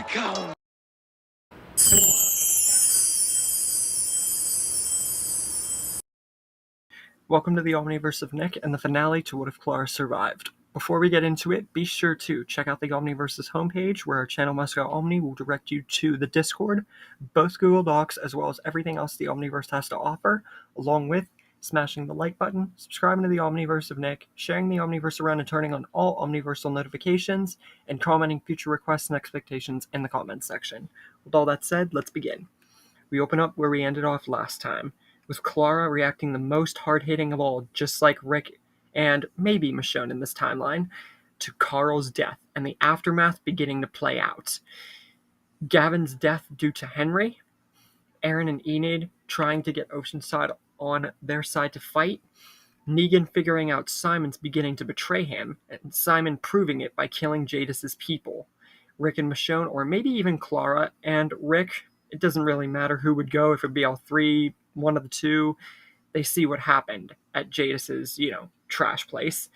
Welcome! Welcome to the Omniverse of Nick and the finale to What If Clara Survived. Before we get into it, be sure to check out the Omniverse's homepage, where our channel mascot Omni will direct you to the Discord, both Google Docs, as well as everything else the Omniverse has to offer, along with smashing the like button, subscribing to the Omniverse of Nick, sharing the Omniverse around and turning on all Omniversal notifications, and commenting future requests and expectations in the comments section. With all that said, let's begin. We open up where we ended off last time, with Clara reacting the most hard-hitting of all, just like Rick and maybe Michonne in this timeline, to Carl's death and the aftermath beginning to play out. Gavin's death due to Henry, Aaron and Enid trying to get Oceanside on their side to fight, Negan figuring out Simon's beginning to betray him, and Simon proving it by killing Jadis's people. Rick and Michonne, or maybe even Clara and Rick, it doesn't really matter who would go, if it'd be all three, one of the two. They see what happened at Jadis's, trash place.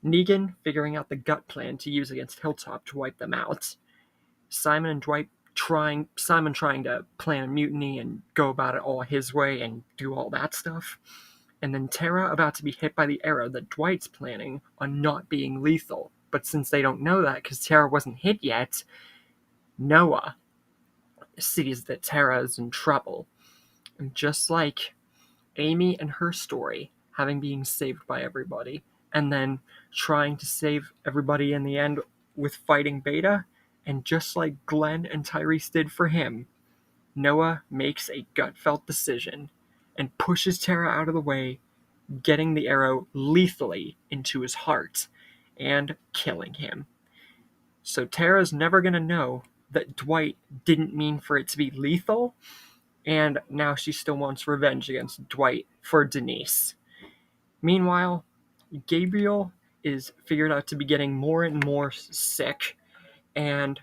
Negan figuring out the gut plan to use against Hilltop to wipe them out. Simon trying to plan a mutiny and go about it all his way and do all that stuff. And then Tara about to be hit by the arrow that Dwight's planning on not being lethal. But since they don't know that because Tara wasn't hit yet, Noah sees that Tara is in trouble. And just like Amy and her story, having been saved by everybody, and then trying to save everybody in the end with fighting Beta, and just like Glenn and Tyrese did for him, Noah makes a gut-felt decision and pushes Tara out of the way, getting the arrow lethally into his heart and killing him. So Tara's never going to know that Dwight didn't mean for it to be lethal, and now she still wants revenge against Dwight for Denise. Meanwhile, Gabriel is figured out to be getting more and more sick and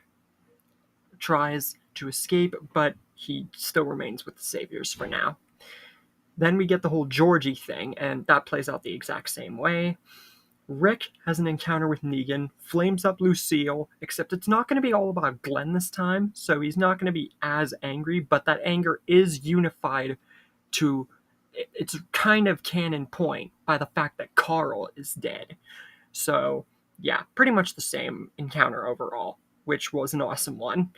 tries to escape, but he still remains with the Saviors for now. Then we get the whole Georgie thing, and that plays out the exact same way. Rick has an encounter with Negan, flames up Lucille, except it's not going to be all about Glenn this time, so he's not going to be as angry, but that anger is unified to its kind of canon point by the fact that Carl is dead. So, yeah, pretty much the same encounter overall, which was an awesome one.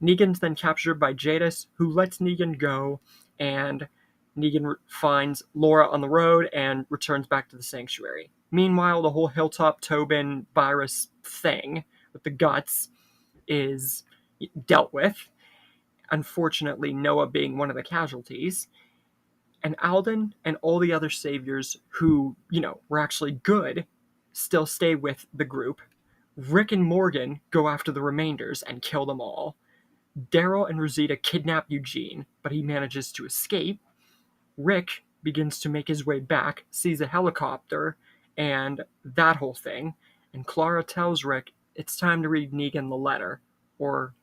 Negan's then captured by Jadis, who lets Negan go, and Negan finds Laura on the road and returns back to the sanctuary. Meanwhile, the whole Hilltop Tobin virus thing with the guts is dealt with. Unfortunately, Noah being one of the casualties. And Alden and all the other Saviors who, were actually good, still stay with the group. Rick and Morgan go after the remainders and kill them all. Daryl and Rosita kidnap Eugene, but he manages to escape. Rick begins to make his way back, sees a helicopter, and that whole thing. And Clara tells Rick it's time to read Negan the letter, or,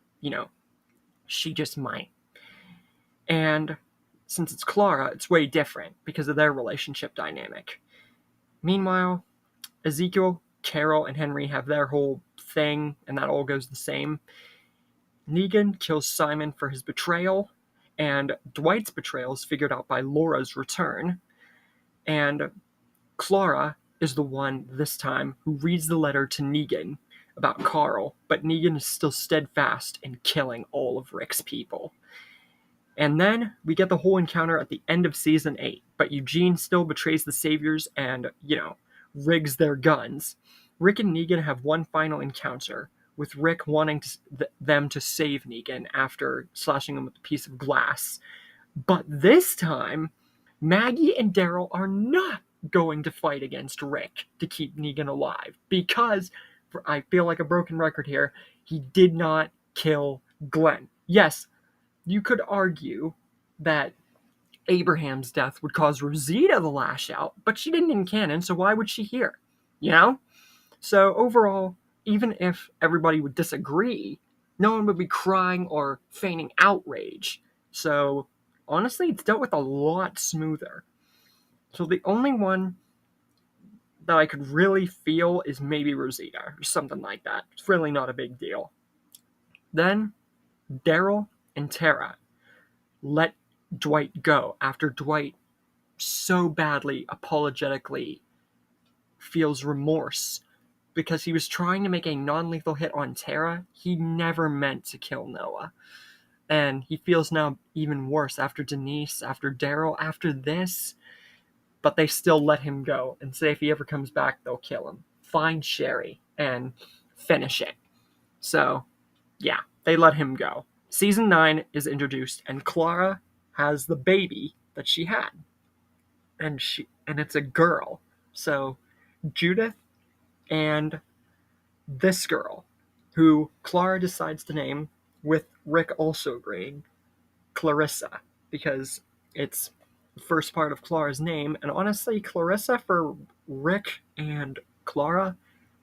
she just might. And since it's Clara, it's way different because of their relationship dynamic. Meanwhile, Ezekiel, Carol, and Henry have their whole thing, and that all goes the same. Negan kills Simon for his betrayal, and Dwight's betrayal is figured out by Laura's return. And Clara is the one, this time, who reads the letter to Negan about Carl, but Negan is still steadfast in killing all of Rick's people. And then we get the whole encounter at the end of Season 8, but Eugene still betrays the Saviors and, rigs their guns. Rick and Negan have one final encounter, with Rick wanting them to save Negan after slashing him with a piece of glass. But this time, Maggie and Daryl are not going to fight against Rick to keep Negan alive, because, I feel like a broken record here, he did not kill Glenn. Yes, you could argue that Abraham's death would cause Rosita to lash out, but she didn't in canon, so why would she here? So overall, even if everybody would disagree, no one would be crying or feigning outrage. So honestly, it's dealt with a lot smoother. So the only one that I could really feel is maybe Rosita or something like that. It's really not a big deal. Then Daryl and Tara let Dwight go after Dwight so badly, apologetically feels remorse because he was trying to make a non-lethal hit on Tara. He never meant to kill Noah. And he feels now even worse after Denise, after Daryl, after this. But they still let him go and say if he ever comes back, they'll kill him. Find Sherry and finish it. So, yeah, they let him go. Season 9 is introduced, and Clara has the baby that she had. And it's a girl. So, Judith and this girl, who Clara decides to name, with Rick also agreeing, Clarissa, because it's the first part of Clara's name, and honestly, Clarissa for Rick and Clara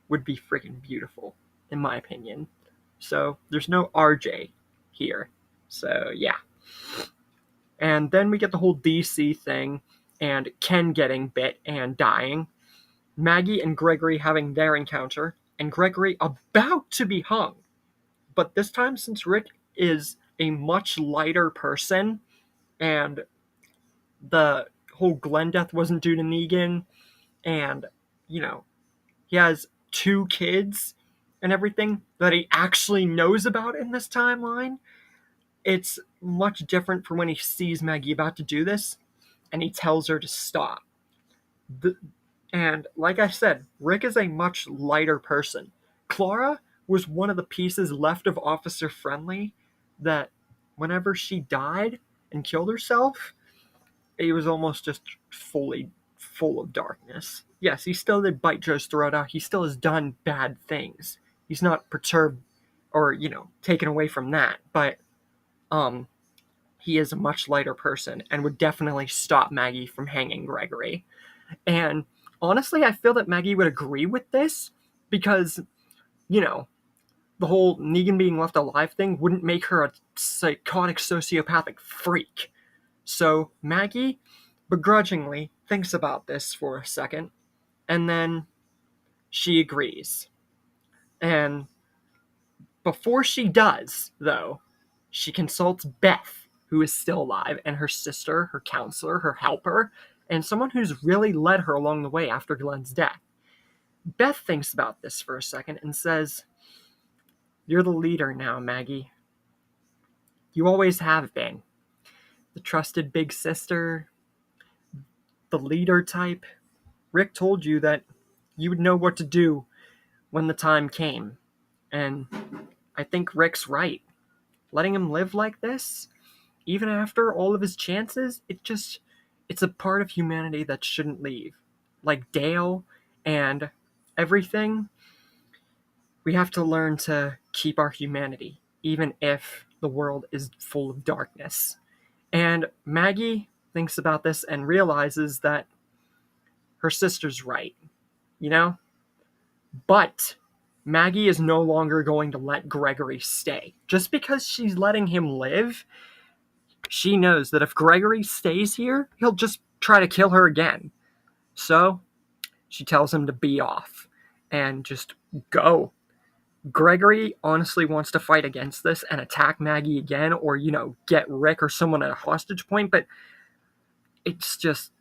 would be freaking beautiful, in my opinion. So there's no RJ here. So yeah. And then we get the whole DC thing, and Ken getting bit and dying, Maggie and Gregory having their encounter, and Gregory about to be hung. But this time, since Rick is a much lighter person, and the whole Glenn death wasn't due to Negan, and, he has 2 kids and everything that he actually knows about in this timeline, it's much different from when he sees Maggie about to do this, and he tells her to stop. And like I said, Rick is a much lighter person. Clara was one of the pieces left of Officer Friendly that whenever she died and killed herself, it was almost just fully full of darkness. Yes, he still did bite Joe's throat out. He still has done bad things. He's not perturbed or, taken away from that. But he is a much lighter person and would definitely stop Maggie from hanging Gregory. And honestly, I feel that Maggie would agree with this because, the whole Negan being left alive thing wouldn't make her a psychotic sociopathic freak. So Maggie begrudgingly thinks about this for a second, and then she agrees. And before she does, though, she consults Beth, who is still alive, and her sister, her counselor, her helper, and someone who's really led her along the way after Glenn's death. Beth thinks about this for a second and says, "You're the leader now, Maggie. You always have been. The trusted big sister, the leader type. Rick told you that you would know what to do when the time came. And I think Rick's right. Letting him live like this, even after all of his chances, it's a part of humanity that shouldn't leave. Like Dale and everything, we have to learn to keep our humanity, even if the world is full of darkness." And Maggie thinks about this and realizes that her sister's right, you know? But Maggie is no longer going to let Gregory stay. Just because she's letting him live, she knows that if Gregory stays here, he'll just try to kill her again. So she tells him to be off and just go. Gregory honestly wants to fight against this and attack Maggie again, or, get Rick or someone at a hostage point, but it's just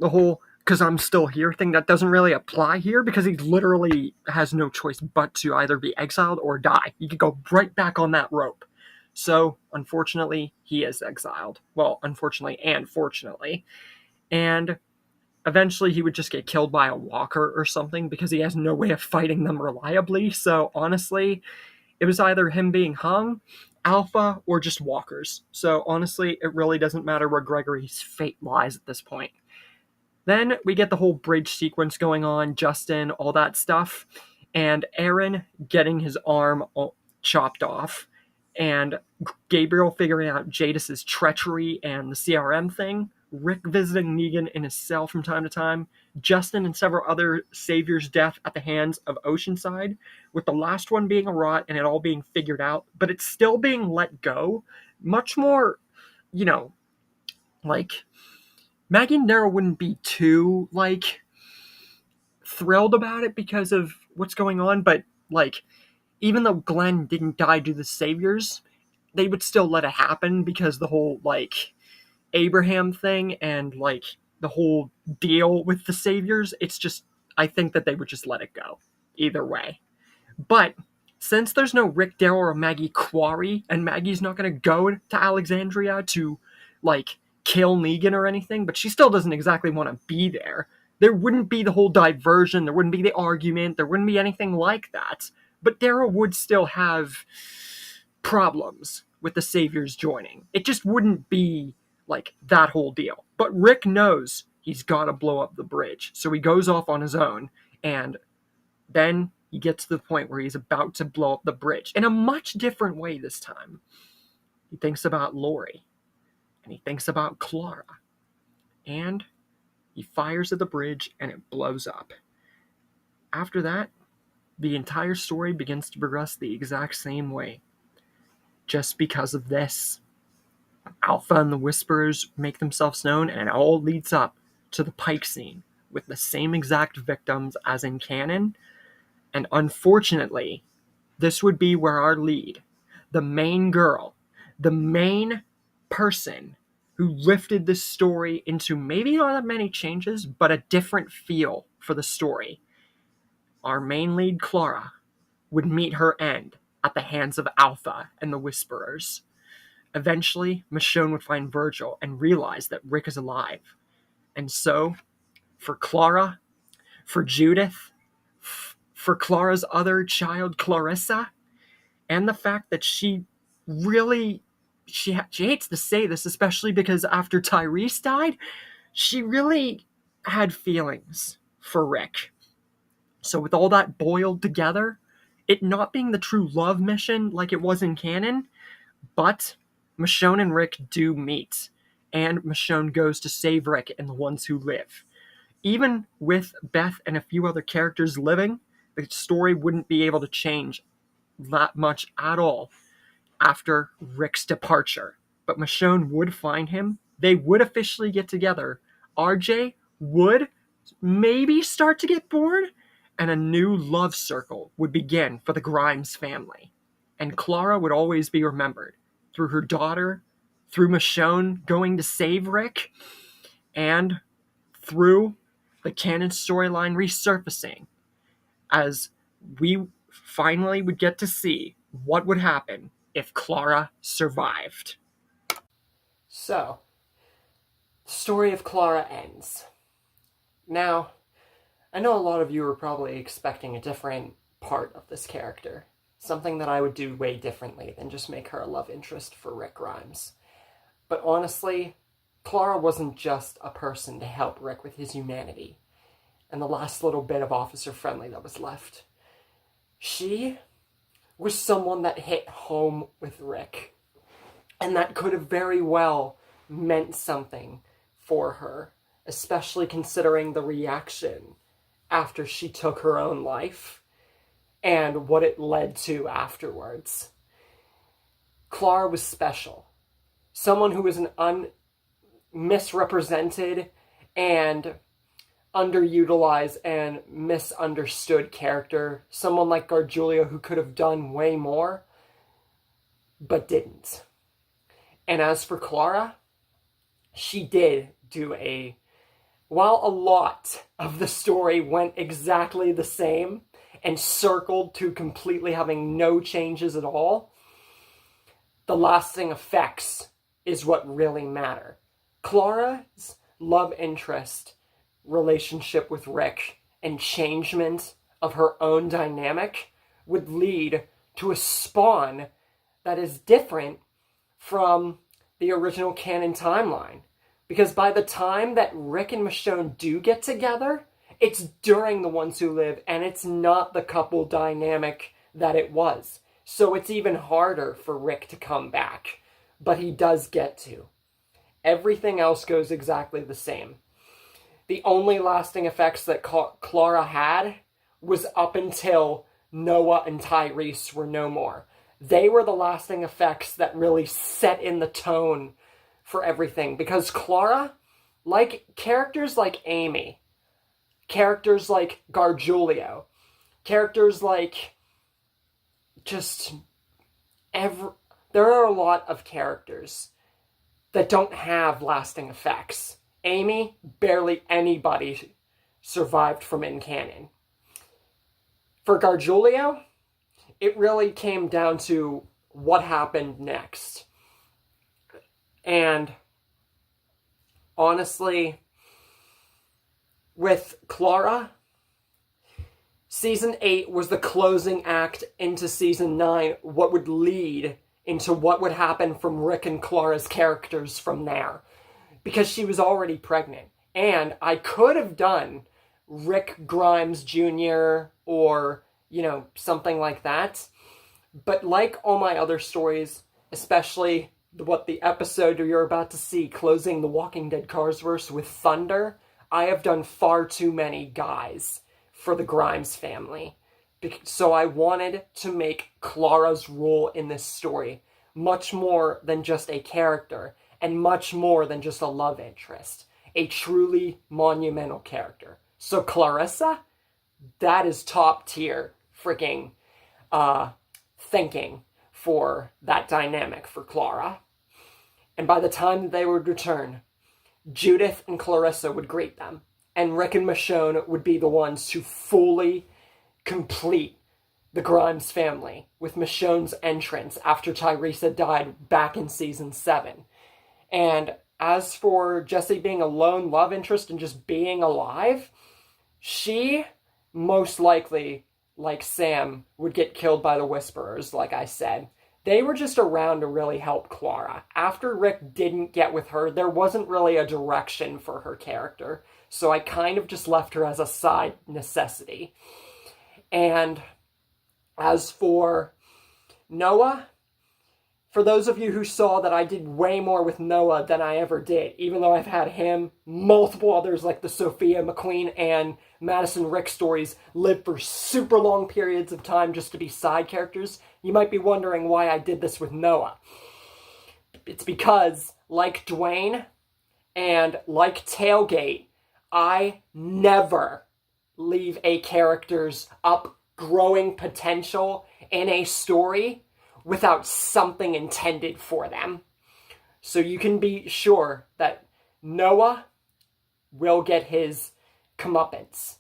the whole "because I'm still here" thing that doesn't really apply here, because he literally has no choice but to either be exiled or die. He could go right back on that rope. So, unfortunately, he is exiled. Well, unfortunately and fortunately. And eventually he would just get killed by a walker or something because he has no way of fighting them reliably. So, honestly, it was either him being hung, Alpha, or just walkers. So, honestly, it really doesn't matter where Gregory's fate lies at this point. Then we get the whole bridge sequence going on, Justin, all that stuff, and Aaron getting his arm chopped off, and Gabriel figuring out Jadis's treachery and the CRM thing, Rick visiting Negan in his cell from time to time, Justin and several other saviors' death at the hands of Oceanside, with the last one being a rot and it all being figured out, but it's still being let go. Much more, like, Maggie and Daryl wouldn't be too, thrilled about it because of what's going on, but, even though Glenn didn't die to the Saviors, they would still let it happen because the whole, like, Abraham thing and, like, the whole deal with the Saviors, it's just, I think that they would just let it go. Either way. But since there's no Rick, Daryl, or Maggie Quarry, and Maggie's not going to go to Alexandria to, like, kill Negan or anything, but she still doesn't exactly want to be there, there wouldn't be the whole diversion, there wouldn't be the argument, there wouldn't be anything like that. But Daryl would still have problems with the Saviors joining. It just wouldn't be, like, that whole deal. But Rick knows he's got to blow up the bridge, so he goes off on his own, and then he gets to the point where he's about to blow up the bridge in a much different way this time. He thinks about Lori, and he thinks about Clara, and he fires at the bridge, and it blows up. After that, the entire story begins to progress the exact same way. Just because of this, Alpha and the Whisperers make themselves known, and it all leads up to the Pike scene with the same exact victims as in canon. And unfortunately, this would be where our lead, the main girl, the main person who lifted this story into maybe not that many changes, but a different feel for the story. Our main lead, Clara, would meet her end at the hands of Alpha and the Whisperers. Eventually, Michonne would find Virgil and realize that Rick is alive. And so, for Clara, for Judith, for Clara's other child, Clarissa, and the fact that she really, she hates to say this, especially because after Tyrese died, she really had feelings for Rick. So with all that boiled together, it not being the true love mission like it was in canon, but Michonne and Rick do meet, and Michonne goes to save Rick and the ones who live. Even with Beth and a few other characters living, the story wouldn't be able to change that much at all after Rick's departure. But Michonne would find him. They would officially get together. RJ would maybe start to get bored, and a new love circle would begin for the Grimes family. And Clara would always be remembered through her daughter, through Michonne going to save Rick, and through the canon storyline resurfacing, as we finally would get to see what would happen if Clara survived. So, the story of Clara ends. Now, I know a lot of you are probably expecting a different part of this character. Something that I would do way differently than just make her a love interest for Rick Grimes. But honestly, Clara wasn't just a person to help Rick with his humanity and the last little bit of officer friendly that was left. She was someone that hit home with Rick, and that could have very well meant something for her, especially considering the reaction after she took her own life and what it led to afterwards. Clara was special. Someone who was an misrepresented and underutilized and misunderstood character. Someone like Gargiulo who could have done way more, but didn't. And as for Clara, she did do while a lot of the story went exactly the same and circled to completely having no changes at all, the lasting effects is what really matter. Clara's love interest relationship with Rick and changement of her own dynamic would lead to a spawn that is different from the original canon timeline. Because by the time that Rick and Michonne do get together, it's during The Ones Who Live, and it's not the couple dynamic that it was. So it's even harder for Rick to come back. But he does get to. Everything else goes exactly the same. The only lasting effects that Clara had was up until Noah and Tyrese were no more. They were the lasting effects that really set in the tone for everything. Because Clara, like characters like Amy, characters like Gargiulo, characters like there are a lot of characters that don't have lasting effects. Amy, barely anybody survived from in canon. For Gargiulio, it really came down to what happened next. And honestly, with Clara, Season 8 was the closing act into Season 9, what would lead into what would happen from Rick and Clara's characters from there. Because she was already pregnant. And I could have done Rick Grimes Jr. or, something like that. But like all my other stories, especially what the episode you're about to see, closing the Walking Dead Carsverse with Thunder, I have done far too many guys for the Grimes family. So I wanted to make Clara's role in this story much more than just a character, and much more than just a love interest. A truly monumental character. So Clarissa, that is top tier freaking thinking for that dynamic for Clara. And by the time they would return, Judith and Clarissa would greet them, and Rick and Michonne would be the ones to fully complete the Grimes family with Michonne's entrance after Tyrese died back in Season 7. And as for Jessie being a lone love interest and just being alive, she most likely, like Sam, would get killed by the Whisperers, like I said. They were just around to really help Clara. After Rick didn't get with her, there wasn't really a direction for her character, so I kind of just left her as a side necessity. And as for Noah, for those of you who saw that I did way more with Noah than I ever did, even though I've had him, multiple others like the Sophia McQueen and Madison Rick stories live for super long periods of time just to be side characters, you might be wondering why I did this with Noah. It's because, like Dwayne and like Tailgate, I never leave a character's upgrowing potential in a story without something intended for them. So you can be sure that Noah will get his comeuppance.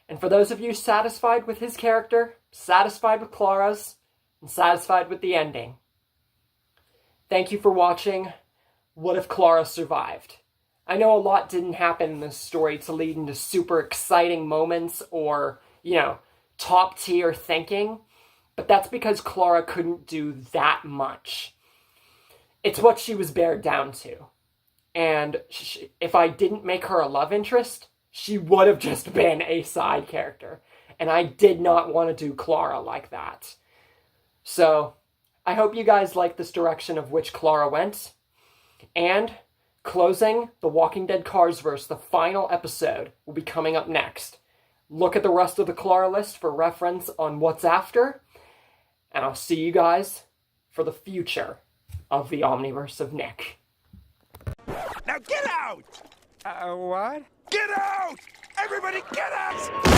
And for those of you satisfied with his character, satisfied with Clara's, and satisfied with the ending, thank you for watching What If Clara Survived? I know a lot didn't happen in this story to lead into super exciting moments or, top tier thinking, but that's because Clara couldn't do that much. It's what she was bared down to. And if I didn't make her a love interest, she would have just been a side character. And I did not want to do Clara like that. So, I hope you guys like this direction of which Clara went. And closing the Walking Dead Carsverse, the final episode, will be coming up next. Look at the rest of the Clara list for reference on what's after. And I'll see you guys for the future of the Omniverse of Nick. Now get out! What? Get out! Everybody get out!